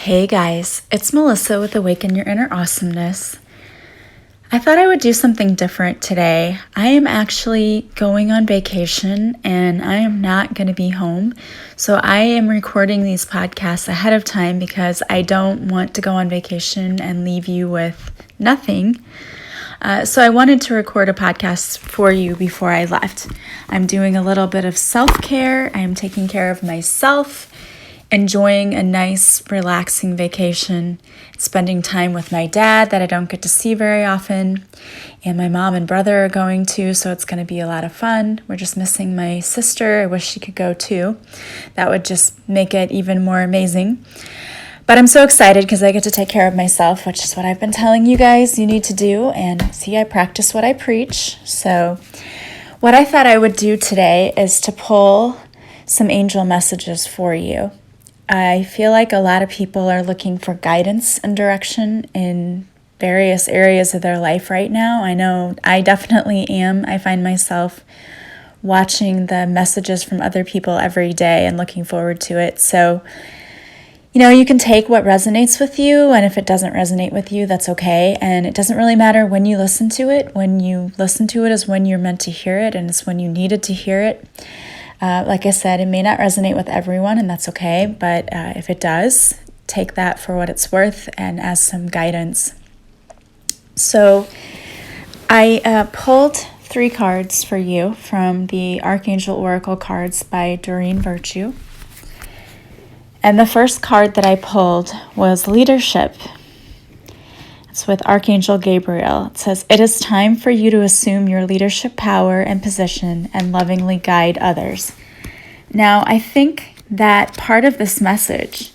Hey guys, it's Melissa with Awaken Your Inner Awesomeness. I thought I would do something different today. I am actually going on vacation and I am not going to be home. So I am recording these podcasts ahead of time because I don't want to go on vacation and leave you with nothing. So I wanted to record a podcast for you before I left. I'm doing a little bit of self-care. I am taking care of myself, enjoying a nice, relaxing vacation, spending time with my dad that I don't get to see very often, and my mom and brother are going too, so it's going to be a lot of fun. We're just missing my sister. I wish she could go too. That would just make it even more amazing. But I'm so excited because I get to take care of myself, which is what I've been telling you guys you need to do. And see, I practice what I preach. So what I thought I would do today is to pull some angel messages for you. I feel like a lot of people are looking for guidance and direction in various areas of their life right now. I know I definitely am. I find myself watching the messages from other people every day and looking forward to it. So, you can take what resonates with you, and if it doesn't resonate with you, that's okay. And it doesn't really matter when you listen to it. When you listen to it is when you're meant to hear it, and it's when you needed to hear it. Like I said, it may not resonate with everyone, and that's okay. But if it does, take that for what it's worth and as some guidance. So I pulled 3 cards for you from the Archangel Oracle cards by Doreen Virtue. And the first card that I pulled was Leadership. It's with Archangel Gabriel. It says, "It is time for you to assume your leadership power and position and lovingly guide others." Now, I think that part of this message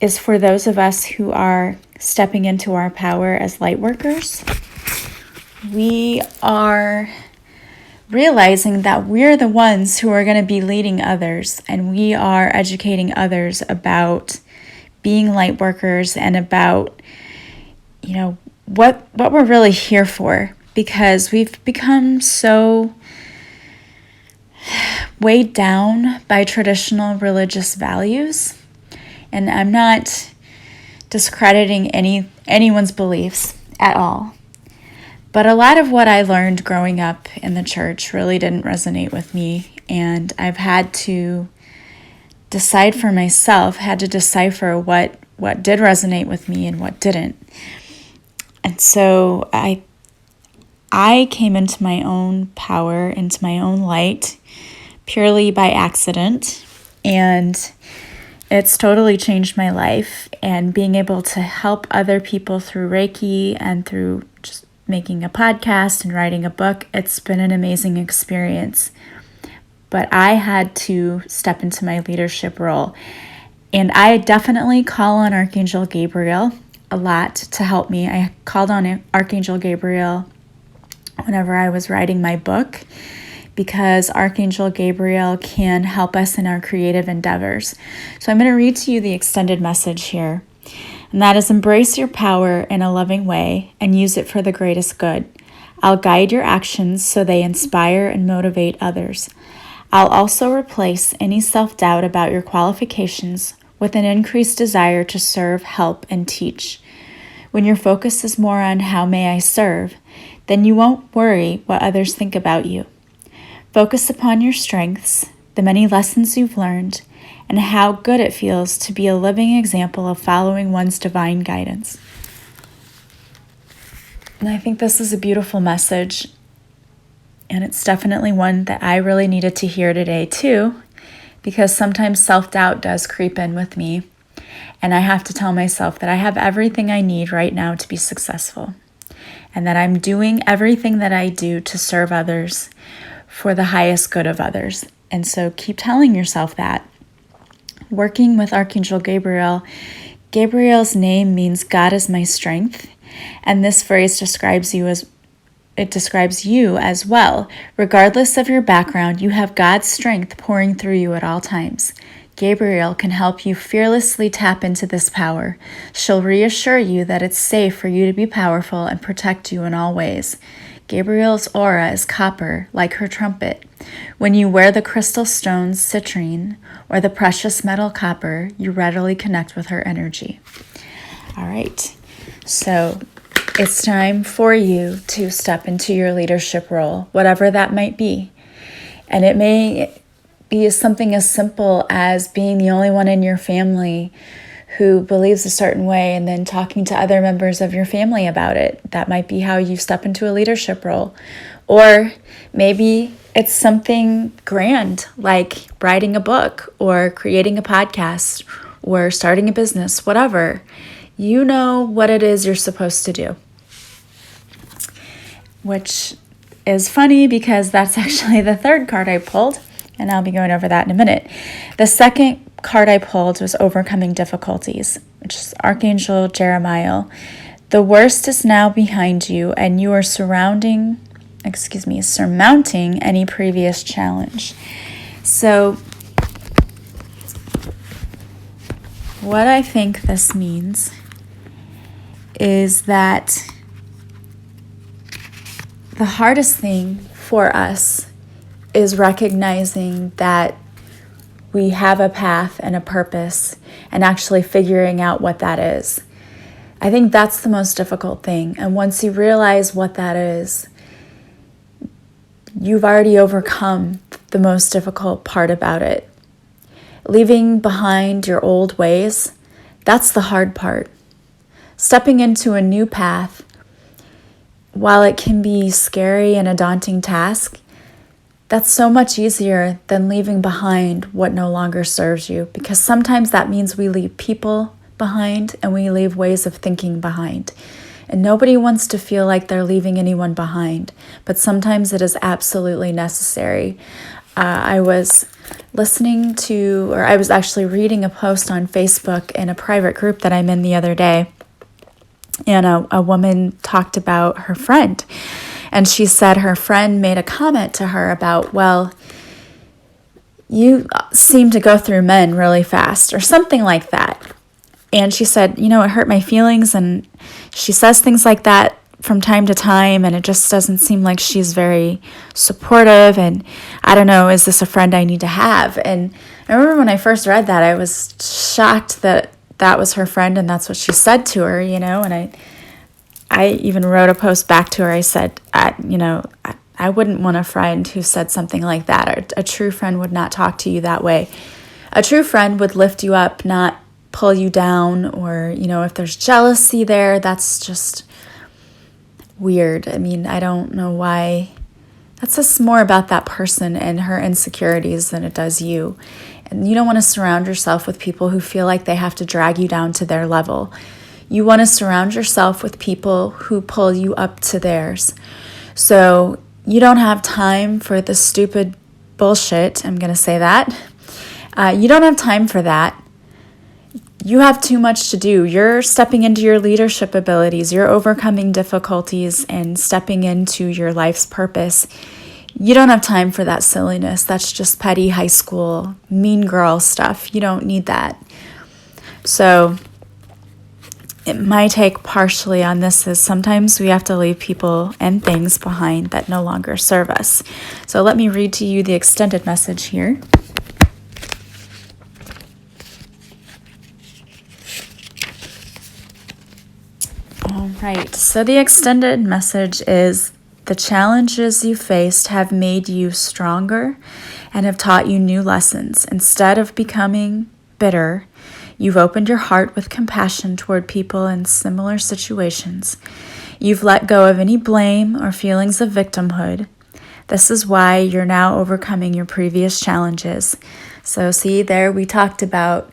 is for those of us who are stepping into our power as light workers. We are realizing that we're the ones who are going to be leading others, and we are educating others about being light workers and about what we're really here for, because we've become so weighed down by traditional religious values. And I'm not discrediting anyone's beliefs at all. But a lot of what I learned growing up in the church really didn't resonate with me, and I've had to decide for myself, had to decipher what did resonate with me and what didn't. And so I came into my own power, into my own light, purely by accident, and it's totally changed my life. And being able to help other people through Reiki and through just making a podcast and writing a book, it's been an amazing experience. But I had to step into my leadership role. And I definitely call on Archangel Gabriel a lot to help me. I called on Archangel Gabriel whenever I was writing my book, because Archangel Gabriel can help us in our creative endeavors. So I'm going to read to you the extended message here. And that is, embrace your power in a loving way and use it for the greatest good. I'll guide your actions so they inspire and motivate others. I'll also replace any self-doubt about your qualifications with an increased desire to serve, help, and teach. When your focus is more on how may I serve, then you won't worry what others think about you. Focus upon your strengths, the many lessons you've learned, and how good it feels to be a living example of following one's divine guidance. And I think this is a beautiful message, and it's definitely one that I really needed to hear today too, because sometimes self-doubt does creep in with me, and I have to tell myself that I have everything I need right now to be successful, and that I'm doing everything that I do to serve others for the highest good of others. And so keep telling yourself that. Working with Archangel Gabriel, Gabriel's name means God is my strength, and this phrase describes you as well. Regardless of your background, you have God's strength pouring through you at all times. Gabriel can help you fearlessly tap into this power. She'll reassure you that it's safe for you to be powerful and protect you in all ways. Gabriel's aura is copper, like her trumpet. When you wear the crystal stones citrine or the precious metal copper, you readily connect with her energy. All right, so it's time for you to step into your leadership role, whatever that might be. And it may be something as simple as being the only one in your family who believes a certain way and then talking to other members of your family about it. That might be how you step into a leadership role. Or maybe it's something grand like writing a book or creating a podcast or starting a business, whatever. You know what it is you're supposed to do. Which is funny because that's actually the third card I pulled, and I'll be going over that in a minute. The second card I pulled was Overcoming Difficulties, which is Archangel Jeremiah. The worst is now behind you, and you are surmounting any previous challenge. So, what I think this means is that the hardest thing for us is recognizing that we have a path and a purpose and actually figuring out what that is. I think that's the most difficult thing. And once you realize what that is, you've already overcome the most difficult part about it. Leaving behind your old ways, that's the hard part. Stepping into a new path, while it can be scary and a daunting task, that's so much easier than leaving behind what no longer serves you, because sometimes that means we leave people behind and we leave ways of thinking behind. And nobody wants to feel like they're leaving anyone behind, but sometimes it is absolutely necessary. I was actually reading a post on Facebook in a private group that I'm in the other day, and a woman talked about her friend. And she said her friend made a comment to her about, well, you seem to go through men really fast, or something like that. And she said, it hurt my feelings. And she says things like that from time to time, and it just doesn't seem like she's very supportive. And I don't know, is this a friend I need to have? And I remember when I first read that, I was shocked that that was her friend and that's what she said to her, and I even wrote a post back to her. I said, I wouldn't want a friend who said something like that. A true friend would not talk to you that way. A true friend would lift you up, not pull you down, or, if there's jealousy there, that's just weird. I mean, I don't know why. That's just more about that person and her insecurities than it does you. And you don't want to surround yourself with people who feel like they have to drag you down to their level. You want to surround yourself with people who pull you up to theirs. So you don't have time for the stupid bullshit. I'm going to say that. You don't have time for that. You have too much to do. You're stepping into your leadership abilities. You're overcoming difficulties and stepping into your life's purpose. You don't have time for that silliness. That's just petty high school, mean girl stuff. You don't need that. So my take partially on this is sometimes we have to leave people and things behind that no longer serve us. So let me read to you the extended message here. All right, so the extended message is: the challenges you faced have made you stronger and have taught you new lessons. Instead of becoming bitter, you've opened your heart with compassion toward people in similar situations. You've let go of any blame or feelings of victimhood. This is why you're now overcoming your previous challenges. So see, there we talked about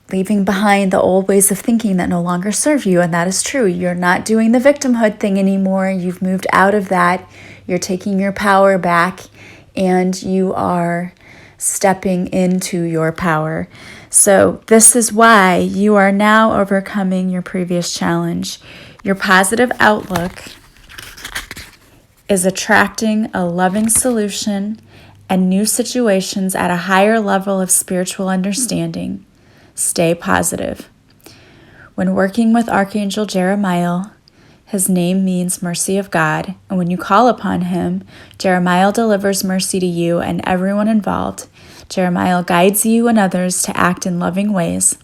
leaving behind the old ways of thinking that no longer serve you, and that is true. You're not doing the victimhood thing anymore. You've moved out of that. You're taking your power back, and you are stepping into your power. So this is why you are now overcoming your previous challenge. Your positive outlook is attracting a loving solution and new situations at a higher level of spiritual understanding. Stay positive. When working with Archangel Jeremiah, His name means mercy of God, and when you call upon him, Jeremiah delivers mercy to you and everyone involved. Jeremiah guides you and others to act in loving ways.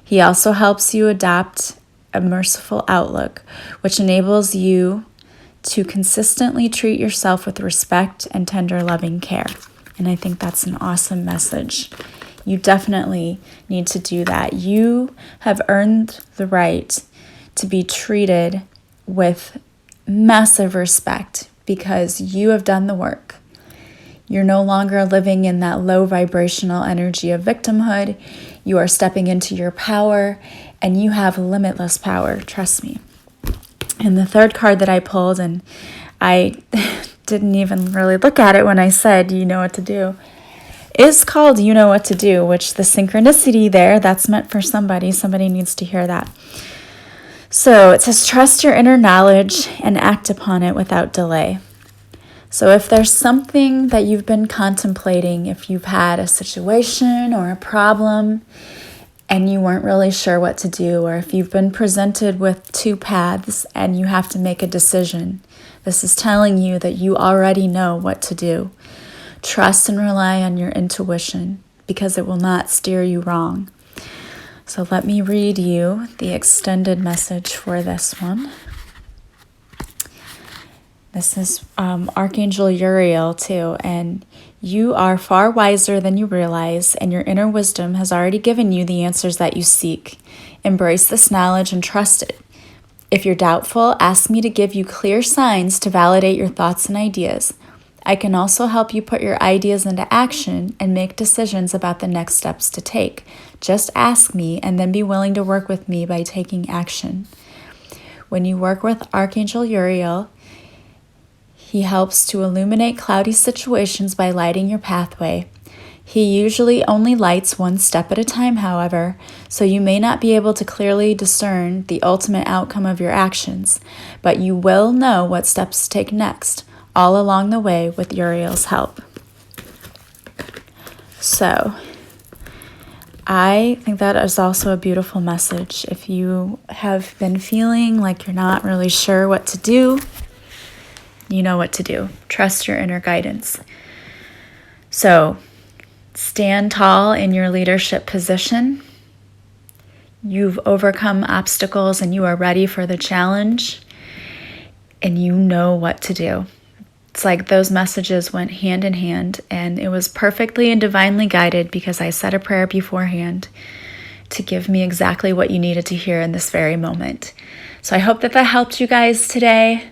He also helps you adopt a merciful outlook, which enables you to consistently treat yourself with respect and tender, loving care. And I think that's an awesome message. You definitely need to do that. You have earned the right to be treated with massive respect because you have done the work. You're no longer living in that low vibrational energy of victimhood. You are stepping into your power, and you have limitless power, trust me. And the third card that I pulled, and I didn't even really look at it when I said, you know what to do, is called You Know What to Do, which the synchronicity there, that's meant for somebody. Somebody needs to hear that. So it says, trust your inner knowledge and act upon it without delay. So if there's something that you've been contemplating, if you've had a situation or a problem and you weren't really sure what to do, or if you've been presented with two paths and you have to make a decision, this is telling you that you already know what to do. Trust and rely on your intuition because it will not steer you wrong. So let me read you the extended message for this one. This is Archangel Uriel too, and you are far wiser than you realize, and your inner wisdom has already given you the answers that you seek. Embrace this knowledge and trust it. If you're doubtful, ask me to give you clear signs to validate your thoughts and ideas. I can also help you put your ideas into action and make decisions about the next steps to take. Just ask me and then be willing to work with me by taking action. When you work with Archangel Uriel, he helps to illuminate cloudy situations by lighting your pathway. He usually only lights one step at a time, however, so you may not be able to clearly discern the ultimate outcome of your actions, but you will know what steps to take next, all along the way with Uriel's help. So, I think that is also a beautiful message. If you have been feeling like you're not really sure what to do, you know what to do. Trust your inner guidance. So, stand tall in your leadership position. You've overcome obstacles and you are ready for the challenge, and you know what to do. It's like those messages went hand in hand, and it was perfectly and divinely guided because I said a prayer beforehand to give me exactly what you needed to hear in this very moment. So I hope that helped you guys today.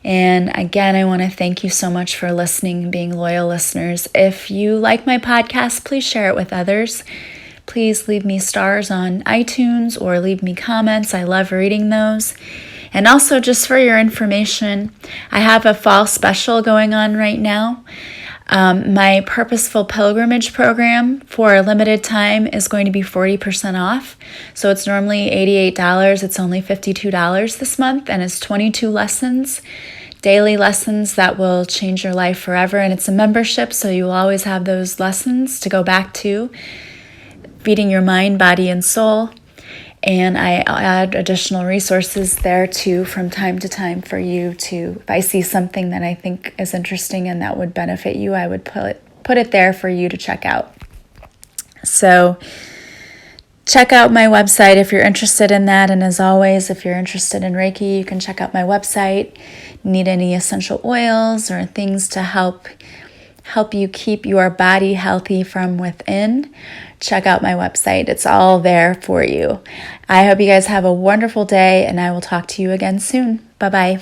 And again, I want to thank you so much for listening and being loyal listeners. If you like my podcast, please share it with others. Please leave me stars on iTunes or leave me comments. I love reading those. And also, just for your information, I have a fall special going on right now. My Purposeful Pilgrimage program for a limited time is going to be 40% off. So it's normally $88. It's only $52 this month, and it's 22 lessons, daily lessons that will change your life forever. And it's a membership, so you will always have those lessons to go back to, feeding your mind, body, and soul. And I add additional resources there too from time to time for you to, if I see something that I think is interesting and that would benefit you, I would put it there for you to check out. So check out my website if you're interested in that. And as always, if you're interested in Reiki, you can check out my website. Need any essential oils or things to help you keep your body healthy from within, check out my website. It's all there for you. I hope you guys have a wonderful day, and I will talk to you again soon. Bye-bye.